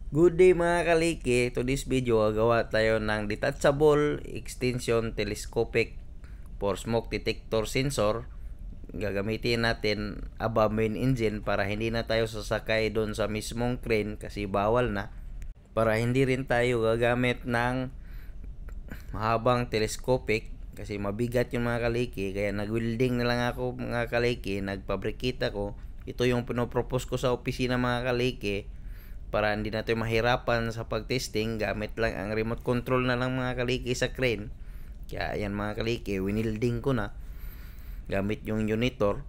Good day mga kaliki. To this video, gagawa tayo ng detachable extension telescopic for smoke detector sensor. Gagamitin natin above main engine para hindi na tayo sasakay doon sa mismong crane kasi bawal na. Para hindi rin tayo gagamit ng mahabang telescopic kasi mabigat yung mga kaliki. Kaya nag-welding na lang ako mga kaliki, nagpabricate ako. Ito yung pinopropose ko sa opisina mga kaliki para hindi natin mahirapan sa pagtesting. Gamit lang ang remote control na lang mga kaliki sa crane. Kaya ayan mga kaliki, winilding ko na gamit yung unitor.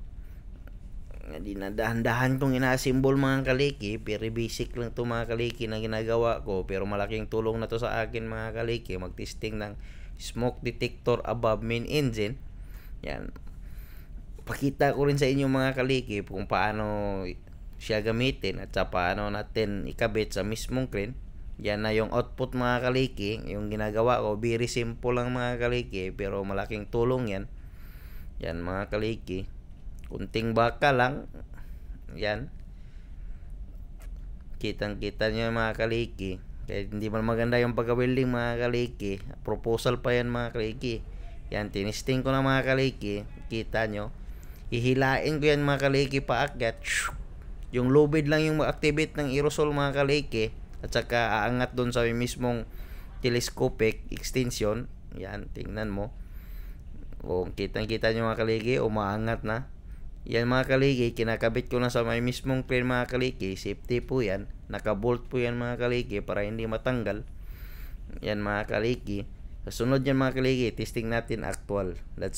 Dinadahan-dahan kong ina-assemble mga kaliki, very basic lang to mga kaliki na ginagawa ko, pero malaking tulong na to sa akin mga kaliki magtesting ng smoke detector above main engine. Yan, pakita ko rin sa inyo mga kaliki kung paano siya gamitin at sa paano natin ikabit sa mismong crane. Yan na yung output mga kaliki. Yung ginagawa ko, very simple lang mga kaliki, pero malaking tulong yan. Yan mga kaliki, kunting baka lang. Yan, kitang kita nyo mga kaliki. Kahit hindi man maganda yung pagka-welding mga kaliki, proposal pa yan mga kaliki. Yan, tinisting ko na mga kaliki. Kita nyo, hihilain ko yan mga kaliki paakyat. Yung lubid lang yung mag-activate ng aerosol mga kaliki, at saka aangat doon sa mismong telescopic extension. Yan, tingnan mo. O, kitang-kita nyo mga kaliki, umaangat na. Yan mga kaliki, kinakabit ko na sa may mismong crane mga kaliki. Safety po yan. Nakabolt po yan mga kaliki para hindi matanggal. Yan mga kaliki. Sa sunod yan mga kaliki, testing natin actual. Let's